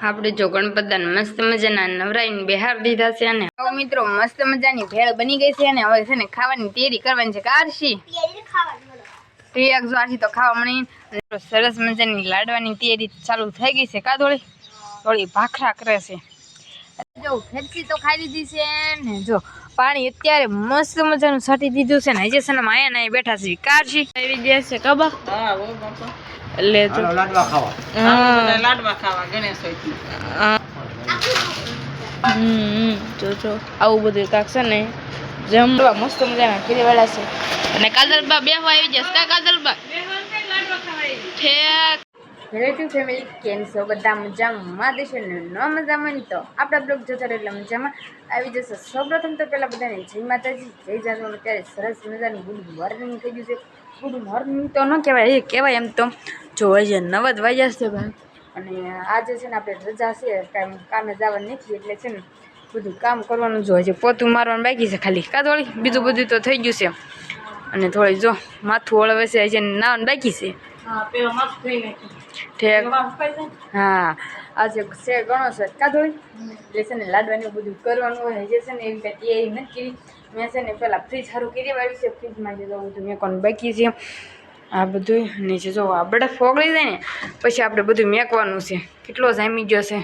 આપણે જો ગણપતદાન મસ્ત મજાના નવરાઈને બિહાર દીધા છે અને હવે મિત્રો મસ્ત મજાની ભેળ બની ગઈ છે અને હવે છે ને ખાવાની તૈયારી કરવાની છે કારશી તૈયાર જો આશી તો ખાવા મળી સરસ મજાની લાડવાની તૈયારી ચાલુ થઈ ગઈ છે કા થોડી ભાખરા કરે છે જો ફેફસી તો ખાઈ લીધી છે ને જો પાણી અત્યારે મસ્ત મજાનું છાંટી દીધું છે ને હજી છે ને માયા ના બેઠા છે કારશી આવી ગયા છે કબા હા ઓ બાપા ले तो लाडवा खावा गणेश जो આવું બધું કાક છે ને જમવા મસ્ત મજાના ખીરવાળા છે અને કાજલબા બેહવા આવી જશે કા કાજલબા ઠેક રિલેટિવ ફેમિલી કેમ છો બધા મજામાં દેશે ને ન મજામાં તો આપણા બ્લોગ જોતા રહે એટલે મજામાં આવી જશે સૌપ્રથમ તો પહેલાં બધાને જય માતાજી જય જાનુ અત્યારે સરસ મજાનું ગુડ મોર્નિંગ થઈ ગયું છે ગુડ મોર્નિંગ તો ન કહેવાય એ કહેવાય એમ તો જો હજી 9 જ વાગ્યા છે ભાઈ અને આજે છે ને આપણે રજા છે કામે જવાનું નથી એટલે છે ને બધું કામ કરવાનું જો હજી પોતું મારવાનું બાકી છે ખાલી કાદોળી બીજું બધું તો થઈ ગયું છે અને થોડી જો માથું ઓળવે છે હજી નાવાનું બાકી છે ઠેક હા આજે છે ઘણો છે કાદોળી એટલે છે ને લાડવાનું બધું કરવાનું હોય હજી છે ને એવી કાંઈ તૈયારી નથી કરી મેં છે ને પહેલાં ફ્રીજ સારું કરી વાળ્યું છે ફ્રીજમાં જે બધું મેં કોણ બાકી છે આ બધું નીચે જો આ બરફ ઓગળી જાય ને પછી આપણે બધું મેકવાનું છે કેટલો જામી ગયો છે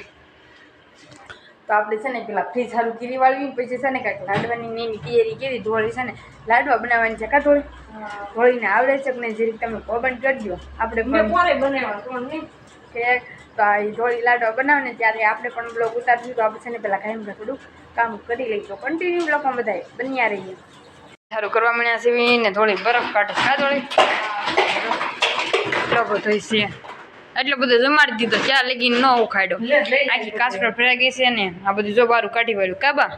તો આપણે છે ને પેલા ફ્રીજ સારું કીરી વાળવી પછી છે ને કાંઈક લાડવાની એની તૈયારી કરી ધોળી છે ને લાડવા બનાવવાની છે કા ધોળીને આવડે છે કે નહીં જરીક તમે કોમેન્ટ કરજો આપણે બનાવવા કે તો આ ધોળી લાડવા બનાવે ને ત્યારે આપણે પણ બ્લોગ ઉતારશું તો આપણે છે ને પેલા કાંઈ થોડું કામ કરી લઈશું કન્ટિન્યુ બ્લોગમાં બધા બન્યા રહીએ સારું કરવા મળ્યા છે ને થોડી બરફ કાઢે કા થોડી એટલો બધો છે એટલો બધો જમાડી દીધો ક્યાં લગી ન ઉખાડ્યો આખી કાસ્ટર ફેરા ગઈ છે ને આ બધું જો બારું કાઢી વાળ્યું કાબા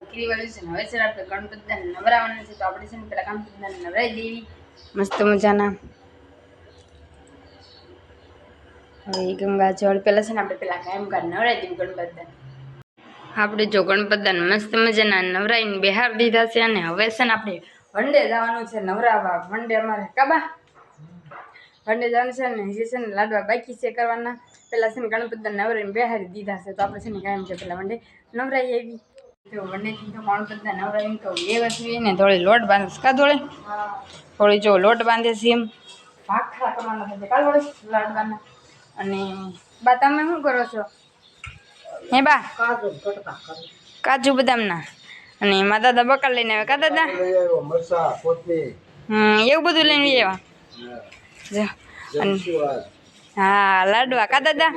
કીરી વાળ્યું છે ને હવે છે આપણે ગણપતિદાન નવરાવાના છે તો આપણે છે ને પેલા ગણપતિદાન નવરાઈ દેવી મસ્ત મજાના હવે ગંગા જળ પેલા છે ને આપણે પેલા કાયમ કાર નવરાઈ દેવી ગણપતિદાન આપણે જો ગણપતિદાન મસ્ત મજાના નવરાઈને બિહાર દીધા છે અને હવે છે ને આપણે વંડે જવાનું છે નવરાવા વંડે અમારે કાબા વંડે જવાનું છે ને હજી છે ને લાડવા બાકી છે કરવાના પહેલાં છે ને ગણપતિદાન નવરાઈને બિહારી દીધા છે તો આપણે છે ને કાયમ છે પેલા વંડે નવરાઈ આવી તો વંડેથી તો ગણપતિદાન નવરાઈને તો એ વસ્તુ ને થોડી લોટ બાંધે કા થોડી થોડી જો લોટ બાંધે છે એમ ભાખરા કરવાના થશે કા થોડી લાડવાના અને બા તમે શું કરો છો હે બા કાજુ બદામના અને એમાં દાદા બકાલ લઈને આવે કા દાદા એવું બધું લઈને આવ્યા હા લાડવા કા દાદા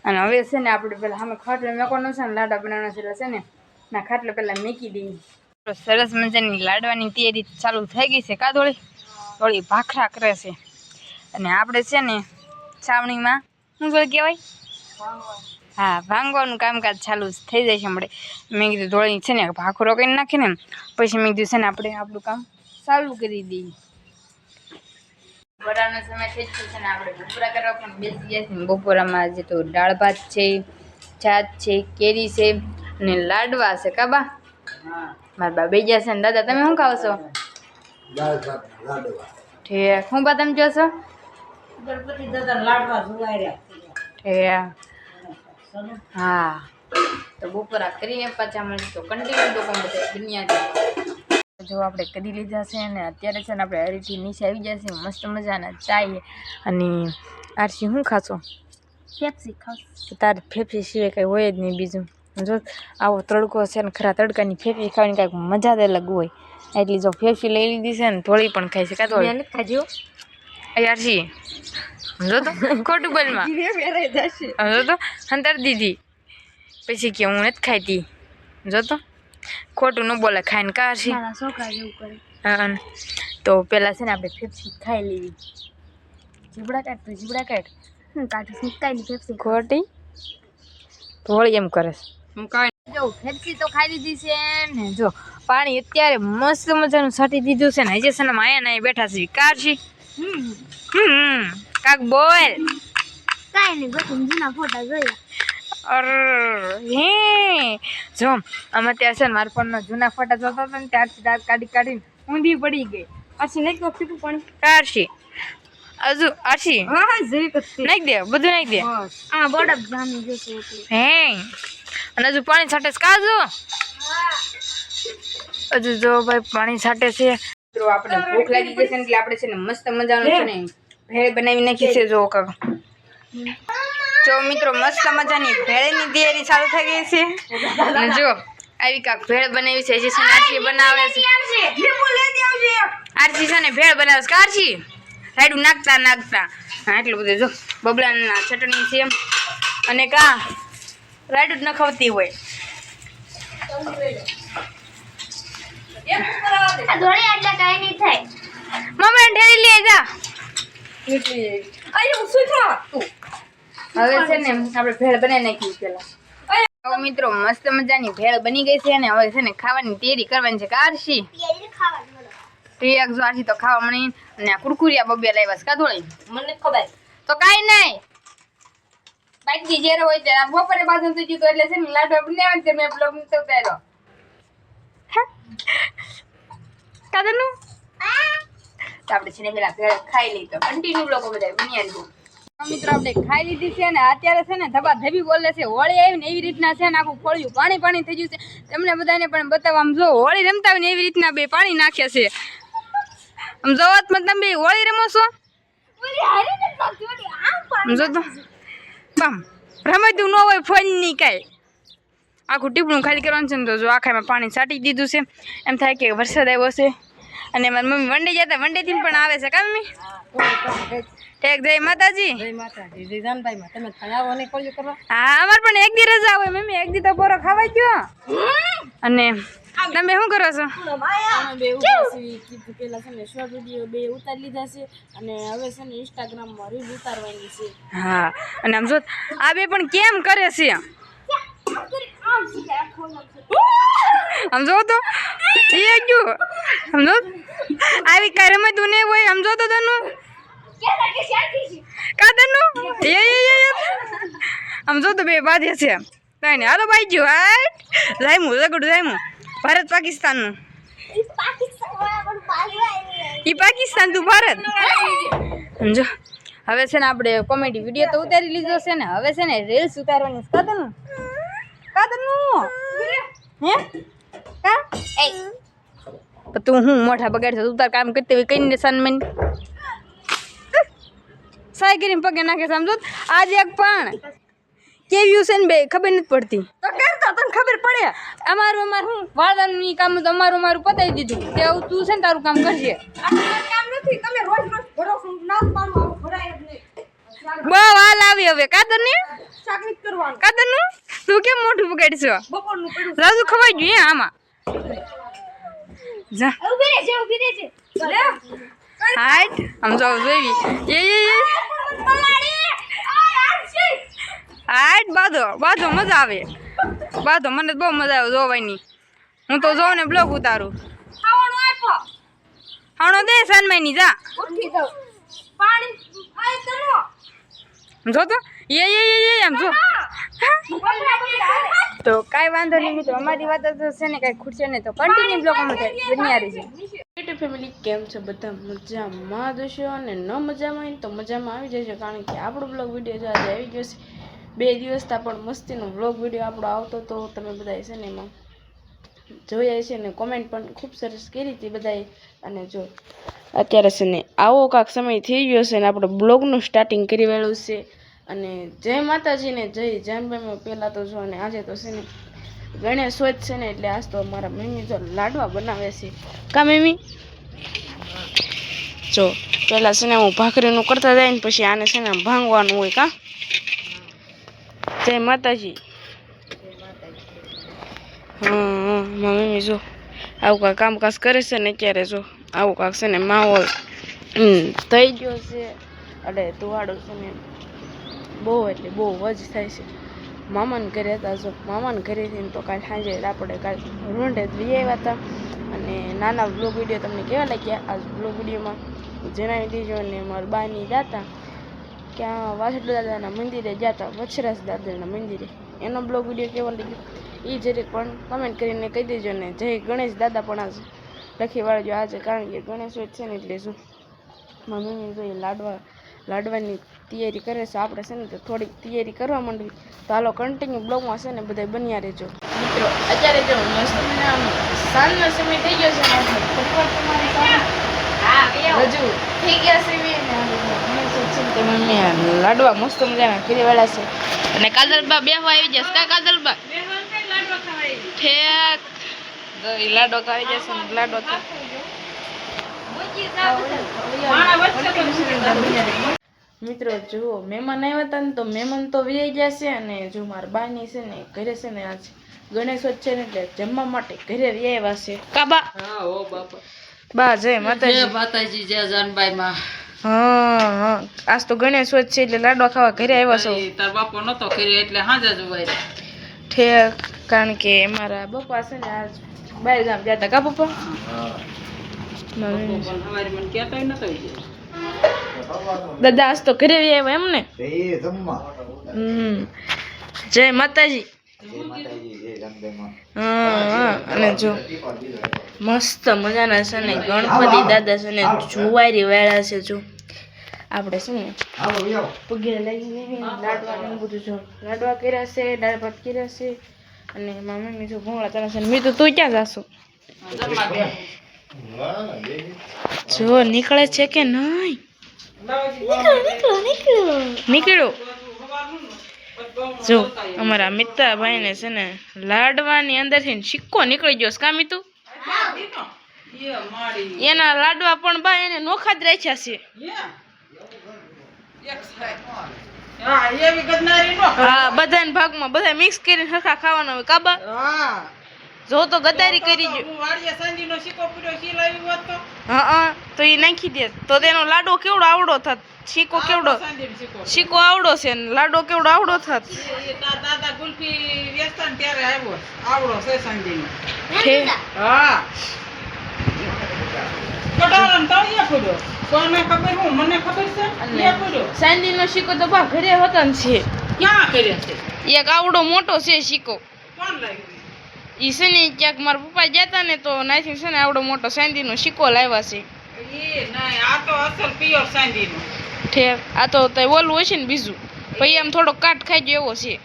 અને હવે છે ને આપણે પેલા અમે ખાટલો મેકવાનો છે ને લાડવા બનાવવાના છે એટલે છે ને ના ખાટલો પેલા મેકી દઈએ સરસ મજાની લાડવાની તૈયારી ચાલુ થઈ ગઈ છે કા થોડી ભાખરા કરે છે અને આપણે છે ને છાવણીમાં શું જોઈ કહેવાય હા ભાંગવાનું કામકાજ ચાલુ થઈ જાય છે હમણાં મેં કીધું ધોળી છે ને ભાખરો કરી નાખીને એમ પછી મેં કીધું છે ને આપણે આપણું કામ ચાલુ કરી દઈએ બપોરાનો સમય થઈ ગયો છે ને આપણે બપોરા કરવા પણ બેસી ગયા છે બપોરામાં આજે તો દાળ ભાત છે છાશ છે કેરી છે અને લાડવા છે કાબા મારા બા બે ગયા છે ને દાદા તમે શું ખાવ છો ઠીક શું બા તમે કહો છો ગણપતિ દાદા લાડવા ઠીક હા તો બપોરા કરીને પાછા મળીએ તો કન્ટિન્યુ લોકો બધા દુનિયા જો આપણે કરી લીધા છે અને અત્યારે છે ને આપણે હરીથી નીચે આવી ગયા છે મસ્ત મજાના ચાય અને આરસી શું ખાશો ફેફસી ખાશો તારે ફેફસી સિવાય કંઈ હોય જ નહીં બીજું જો આવો તડકો છે ને ખરા તડકાની ફેફસી ખાવાની કાંઈક મજા જ અલગ હોય એટલી જો ફેફસી લઈ લીધી છે ને થોડી પણ ખાઈ છે કાં થોડી ખાજો આરસી સમજો તો ખોટું બોલમાં સમજો તો અંતર દીધી પછી કે હું નથી ખાઈતી જો તો ખોટું ન બોલે ખાઈને કાશી છોકરા જેવું કરે હા તો પેલા છે ને આપણે ફેફસી ખાઈ લેવી જીબડા કાઢ કાઢી કાઢી ફેફસી ખોટી થોડી એમ કરે જો ફેફસી તો ખાઈ લીધી છે ને જો પાણી અત્યારે મસ્ત મજાનું છાંટી દીધું છે ને હજી છે ને માયા ના બેઠા છે કાશી કાક બોલ કાંઈ નહીં ગોતું જૂના ફોટા જોયા હે જો આમાં ત્યાં છે ને મારા ફોનનો જૂના ફોટા જોતા હતા ને ત્યારથી દાંત કાઢીને ઊંધી પડી ગઈ પછી નહીં કહું ફીટું પણ કાઢશી હજુ આછી નાખી દે બધું નાખી દે હે અને હજુ પાણી છાંટે છે કાજુ હજુ જો ભાઈ પાણી છાંટે છે મિત્રો આપણે ભૂખ લાગી ગઈ છે એટલે આપણે છે ને મસ્ત મજાનું છે ને ભેળ બનાવી નાખી છે જો કાકા જો મિત્રો મસ્ત મજાની ભેળની તૈયારી ચાલુ થઈ ગઈ છે અને જો આવી કાક ભેળ બનાવી છે જે આરસી બનાવે છે આરસી છે ને ભેળ બનાવે છે આરસી રાયડું નાખતા હા એટલું બધું જો બબલાના ચટણી છે અને કા રાયડું જ ન ખવતી હોય મમ્મી ઢેરી લઈ જા હવે છે ને આપણે ભેળ બનાવી નાખી પેલા મિત્રો મસ્ત મજાની ભેળ બની ગઈ છે અને હવે છે ને ખાવાની તૈયારી કરવાની છે કારશી એક જો આરસી તો ખાવા મળી અને આ કુરકુરિયા બબે લાવ્યા છે કાધોળી મને ખબર તો કાઈ નહીં બાકી જ્યારે હોય ત્યારે બપોરે બાજુ થઈ ગયું એટલે છે ને લાડવા બનાવ્યા છે મેં બ્લોગ તો ઉતાર્યો કાદરનું આપણે છે ને પેલા ભેળ ખાઈ લઈ તો કન્ટિન્યુ બ્લોગો બધા બન્યા લીધું મિત્રો આપણે ખાઈ લીધી છે ને અત્યારે છે ને ધબા ધબી બોલે છે હોળી આવી ને એવી રીતના છે ને આખું ખોળ્યું પાણી થઈ ગયું છે તમને બધાને પણ બતાવવા આમ જો હોળી રમતા હોય ને એવી રીતના બે પાણી નાખે છે આમ જોવત મત તમે હોળી રમો છો જો તો બમ રમતું ન હોય ફોન ની કાંઈ આખું ટીપણું ખાલી કરવાનું છે ને તો જો આખામાં પાણી છાંટી દીધું છે એમ થાય કે વરસાદ આવ્યો છે અને મારી મમ્મી વંડી જતા વંડીથી પણ આવે છે કા મમ્મી ઠેક જય માતાજી હા અમારે પણ એક દી રજા હોય મમ્મી એક દી તો બોરો ખાવા ગયો અને તમે શું કરો છો હા અને આમ જો આ બે પણ કેમ કરે છે સમજો તો એ ગયું સમજો આવી કઈ રમતું નહીં હોય સમજો તો તનું કાદરનું સમજો તો બે બાધે છે કઈ નહીં હાલો ભાઈ ગયું હાટ જાયમું રગડું જાયમું ભારત પાકિસ્તાનનું ઈ પાકિસ્તાન તું ભારત સમજો હવે છે ને આપણે કોમેડી વિડીયો તો ઉતારી લીધો છે ને હવે છે ને રીલ્સ ઉતારવાની કાદરનું હે કા એ તું હું મોઢા બગાડ તું તાર કામ કરતી હોય કઈ નિશાન મન સાય કરીને પગે નાખે સમજો આજ એક પણ કેવ્યું છે ને બે ખબર નથી પડતી તો કરતો તને ખબર પડે અમારું હું વાળવાનું કામ તો અમારું પતાવી દીધું તે તું છે ને તારું કામ કરજે કામ નથી તમે રોજ ભરોસો નાક મારું આવું ભરાય જ નહીં બહુ હાલ આવી હવે કાદરની સાકરીત કરવાનું કાદરનું તું કેમ મોઢું બગાડશો બપોરનું પડ્યું રાજુ ખવાઈ ગયું આમાં જા ઊભી રહેજે હાટ આમ જો જોઈ હાટ બાધો મજા આવે બાધો મને બહુ મજા આવે જોવાની હું તો જોઉં ને બ્લોગ ઉતારું ખાવાનો દે સનમાઈની જા જો તો એમ જો તો કાંઈ વાંધો નહીં મિત્રો અમારી વાત તો છે ને કાંઈ ખૂટશે ને તો કન્ટિન્યુ બ્લોગમાં બન્યા રહેશે યુટ્યુબ ફેમિલી કેમ છે બધા મજામાં જશો અને ન મજામાં હોય તો મજામાં આવી જશે કારણ કે આપણો બ્લોગ વિડીયો જો આજે આવી ગયો છે 2 દિવસથી પણ મસ્તીનો બ્લોગ વિડીયો આપણો આવતો તો તમે બધાએ છે ને એમાં જોયા છે ને કોમેન્ટ પણ ખૂબ સરસ કરી હતી બધાએ અને જો અત્યારે છે ને આવો કાંક સમય થઈ ગયો છે ને આપણે બ્લોગનું સ્ટાર્ટિંગ કરી વેળું છે અને જય માતાજીને જય જાનભાઈમાં પહેલાં તો જો અને આજે તો છે ને ગણેશ ચોથ છે ને એટલે આજ તો મારા મમ્મી જો લાડવા બનાવે છે કા મમ્મી જો પહેલાં છે ને હું ભાખરીનું કરતા જાય ને પછી આને છે ને ભાંગવાનું હોય કા જય માતાજી મમ્મી જો આવું કાંક કામકાજ કરે છે ને અત્યારે જો આવું કાંક છે ને માહોલ થઈ ગયો છે એટલે તુવાડો છે ને બહુ એટલે બહુ વજ થાય છે મામાને ઘરે હતા જો મામાને ઘરેથી તો કાલે સાંજે આપણે કાલે રૂંઢે લઈ આવ્યા હતા અને નાના બ્લોગ વિડીયો તમને કેવા લાગ્યા આ બ્લોગ વિડીયોમાં જણાવી દેજો અને મારા બાની જાતા ક્યાં વાસડ દાદાના મંદિરે જતા વછરાજ દાદાના મંદિરે એનો બ્લોગ વિડીયો કેવો લાગ્યો એ જરીક પણ કમેન્ટ કરીને કહી દેજો ને જય ગણેશ દાદા પણ આજે લખી વાળજો આજે કારણ કે ગણેશ હોય છે ને એટલે શું મારી મમ્મી જોઈએ લાડવા લાડવાની તૈયારી કરે છે. આપણે છે ને તો થોડીક તૈયારી કરવા માંડવી. તો હાલો કન્ટિન્યુ બ્લોગમાં છે ને બધા બન્યા રહેજો મિત્રો. અત્યારે જો મસ્ત સાંજનો સમય થઈ ગયો છે ને ફરીવાર તમારી સામે રજૂ થઈ ગયા છે. મમ્મી લાડવા મસ્ત મજાના કરી વાળા છે. અને કાજલબા બેહવા આવી જશે. કા કાજલબા ઠેક લાડો ખાઈ જશે ને લાડો મિત્રો જુઓ મહેમાન આવ્યા હતા ને તો મહેમાન તો વી ગયા છે. અને જો મારા બાની છે ને ઘરે છે ને આજ ગણેશોત્સવ છે ને એટલે જમવા માટે ઘરે વી આવ્યા છે. કાબા બા જય માતાજી જય જાનબાઈ માં. હા આજ તો ગણેશોત્સવ છે એટલે લાડવા ખાવા ઘરે આવ્યા છો. તાર બાપો નતો કર્યો એટલે હાજર જ હોય ઠેક કારણ કે મારા પપ્પા છે ને આજ બહાર ગામ ગયા હતા. કા પપ્પા દાદા આજ તો ઘરે આવ્યા એમ ને. જય માતાજી. હા અને જો મસ્ત મજાના છે ને ગણપતિ દાદા છે ને જુવારી વાળા છે. જો આપણે છે ને પગે લાગી લાડવા ને બધું જો લાડવા કર્યા છે, દાળ ભાત કર્યા છે. અને મારા મમ્મી જો ભોંગળા તળે છે. મેં તો તું ક્યાં જાશું? જો નીકળે છે કે નહીં? નીકળ્યો. જો અમારા મિત્રાભાઈ ને છે ને લાડવાની અંદરથી સિક્કો નીકળી ગયો. કા મીતુ એના લાડવા પણ બા એને નોખા જ રાખ્યા છે. હા બધાના ભાગમાં બધા મિક્સ કરીને સરખા ખાવાના હોય. કાબા જો તો ગદારી કરી હા તો એ નાખી દે તો તેનો લાડો કેવડો આવડો થાત. શીકો કેવડો શીકો આવડો છે ને લાડો કેવડો આવડો થાત. દાદા ગુલ્ફી વેચતા ને ત્યારે આવ્યો આવડો છે સાંજીનો. હા કડાળન તળિયા પડ્યો. કોને ખબર હું મને ખબર છે લે પડ્યો. સાંજીનો શીકો તો બા ઘરે હતો ને છે. ક્યાં કર્યો છે? એક આવડો મોટો છે શીકો. કોણ લાવ્યું? ઈ છે ને ક્યાંક મારા પપ્પા ગયા હતા ને તો નાથી છે ને આવડો મોટો સાંજીનો શીકો લાવ્યા છે. એ નહીં આ તો અસલ પ્યોર સાંજીનો. ઠેક આ તો તઈ ઓલું હશે ને બીજું પછી આમ થોડો કાટ ખાઈ ગયો એવો છે.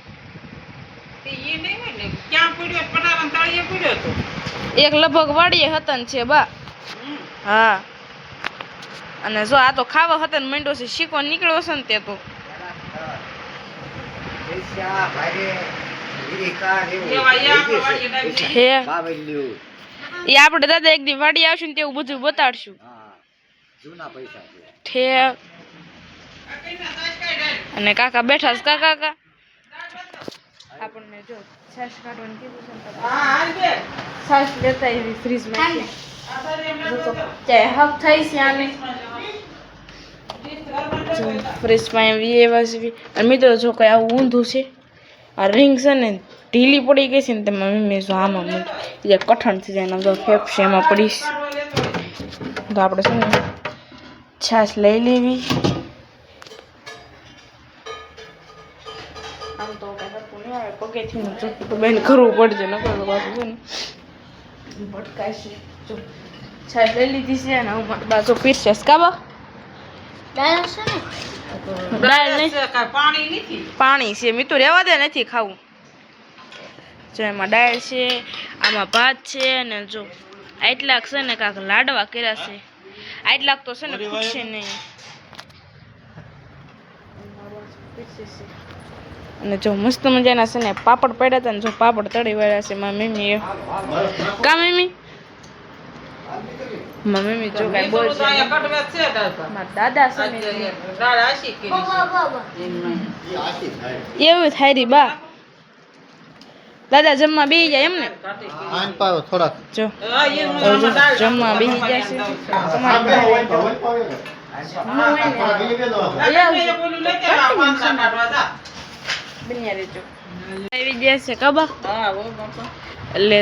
એ નહીં હોય ને ક્યાં પડ્યો? પટારામ તળિયે પડ્યો તો. એક લગભગ વાડીએ હતા ને છે બા. હા અને જો આ તો ખાવા હતા ને મંડો છે. શીકો નીકળ્યો છે ને તે તો એ આપણે દાદા એક દી વાડી આવશું ને તેવું બધું બતાડશું. ઠેક અને કાકા બેઠા છે. કાકા આપણને જો છાશ કાઢવાનું કીધું છે ને છાશ લેતા એવી ફ્રીજમાં ચાય હક થઈ છે આને ફ્રીજમાં એવી એવા છે. અને મિત્રો જો કઈ આવું ઊંધું છે. આ રિંગ છે ને ઢીલી પડી ગઈ છે ને તેમાં મમ્મી જો આમાં મૂકી કઠણ થઈ જાય જો ફેફસે એમાં પડીશ. તો આપણે છે ને છાશ લઈ લેવી. આમ તો કઈ આવે પગેથી તો બેન કરવું પડશે નકર તો પાછું છે ને ભટકાય છે. જો છાશ લઈ લીધી છે અને હું બાજુ પીરશે. કાબા પાણી છે મીઠું રહેવા દે નથી ખાવું. જો એમાં દાળ છે, આમાં ભાત છે અને જો આટલાક છે ને કાંક લાડવા કર્યા છે. આટલાક તો છે ને ખૂટશે નહીં. અને જો મસ્ત મજાના છે ને પાપડ પડ્યા હતા ને જો પાપડ તળી વાળા છે મારી મમ્મી એ. કા મમ્મી મમ્મી જો કઈ બોલ દાદા એવું થાય રી બા. દાદા જમવા બેસી જાય એમ ને જો જમવા બેસી જાય છે. આવી ગયા છે કબા એટલે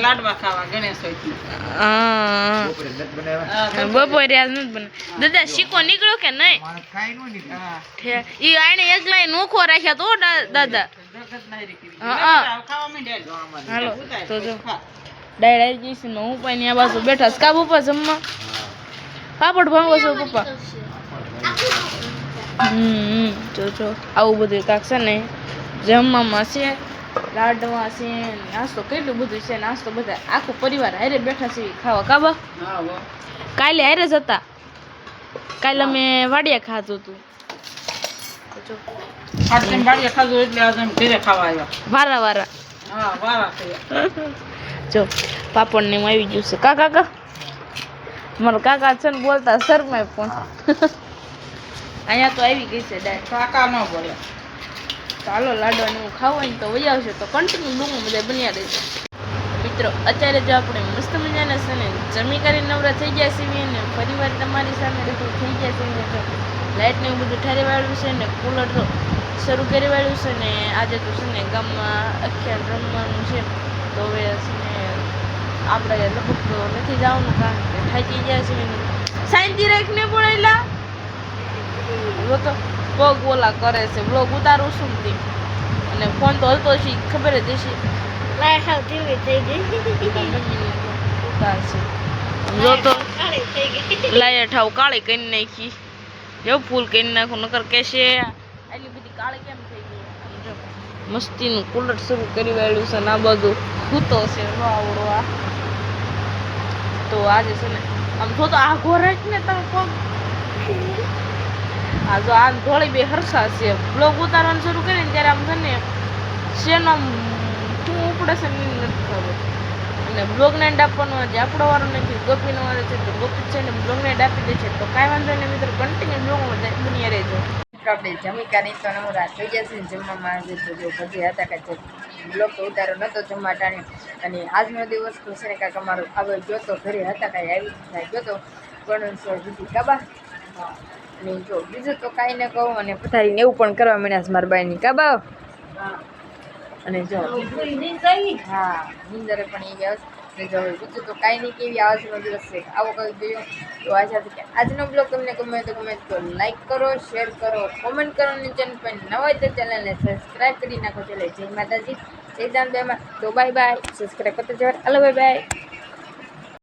લાડવા ખાવા ગણેશ બપોરે આજ નથી બને. દાદા શીકો નીકળ્યો કે નહીં? ઈ આને એકલા નોખો રાખ્યા તો દાદા. હાલો તો જો ડાયર આવી ગઈ છે. હું પણ આ બાજુ બેઠા કા પપ્પા જમવા પાપડ ભાંગો છો પપ્પા? જો આવું બધું કાંક છે ને જમવામાં છે, લાડવા છે, નાસ્તો કેટલું બધું છે. નાસ્તો બધા આખો પરિવાર હારે બેઠા છે ખાવા. કાબા કાલે હારે જ હતા. કાલે અમે વાડિયા ખાધું હતું. વારા જો પાપડ ને આવી ગયું છે. કાકા મારો કાકા છે ને બોલતા શરમાય પણ અહીંયા તો આવી ગઈ છે ડાય. કાકા ન બોલે. ચાલો લાડવાની હું ખાવું હોય ને તો વહી આવશે તો કન્ટિન્યુ ડુંગું બધા બન્યા રહેશે. મિત્રો અત્યારે જો આપણે મસ્ત મજાના છે ને જમી કરી નવરા થઈ ગયા છીએ ને ફરીવાર તમારી સામે રજૂ થઈ ગયા છે. લાઇટ ને એવું બધું ઠારી વાળ્યું છે ને કુલર તો શરૂ કરી વાળ્યું છે ને આજે તો છે ને ગામમાં અખ્યાન રમવાનું છે. તો હવે છે ને આપણે લગભગ તો નથી જવાનું કારણ કે થાકી ગયા છે. શાંતિ રાખીને બોલેલા તો પગ ઓલા કરે છે. બ્લોગ ઉતારું શું નથી અને ફોન તો હલતો છે ખબર જ હશે. જો તો લાઈટ હાવ કાળી કરી નાખી. જો ફૂલ કરી નાખું નકર કહેશે આટલી બધી કાળી કેમ થઈ ગઈ. મસ્તીનું કુલર શરૂ કરી વાળ્યું છે ને આ બધું ખૂતો છે નો આવડો. આ તો આજે છે ને આમ જો તો આ ઘોર રાખ ને તમે પગ આ જો આ ધોળી બે હરખા છે. બ્લોગ ઉતારવાનું શરૂ કરીને ત્યારે આમ છે ને શેનો શું ઉપડે છે નથી ખબર. અને બ્લોગને એન્ડ આપવાનો આજે આપણો વારો નથી, ગોપીનો વારો છે તો ગોપી છે ને બ્લોગને એન્ડ આપી દે છે. તો કાંઈ વાંધો નહીં મિત્રો, કન્ટિન્યુ બ્લોગમાં બન્યા રહેજો. આપણે જમી કાઢી તો હું રાત થઈ જશે ને જમવામાં આજે તો જો ભજી હતા કે બ્લોગ તો ઉતારો નહોતો જમવા ટાણે. અને આજનો દિવસ તો છે ને કાંઈક અમારો આગળ જોતો ઘરે હતા કાંઈ આવી થાય જોતો પણ બીજી કાબા. અને જો બીજું તો કાંઈ ન કહું અને પથારીને એવું પણ કરવા મળ્યા છે મારા બાઈની કાબા. અને જો હા નીંદરે પણ એવી આવશે. અને જો બીજું તો કાંઈ નહીં કેવી આજનો દિવસ છે આવો કંઈ જોયો તો આશા છે કે આજનો બ્લોગ તમને ગમે તો લાઈક કરો, શેર કરો, કોમેન્ટ કરો અને ચેનલ પર નવા હોય તો ચેનલને સબસ્ક્રાઈબ કરી નાખો. ચાલો જય માતાજી, જય જાનબેમાં. તો બાય બાય. સબસ્ક્રાઈબ કરતા જવા. Hello bye bye.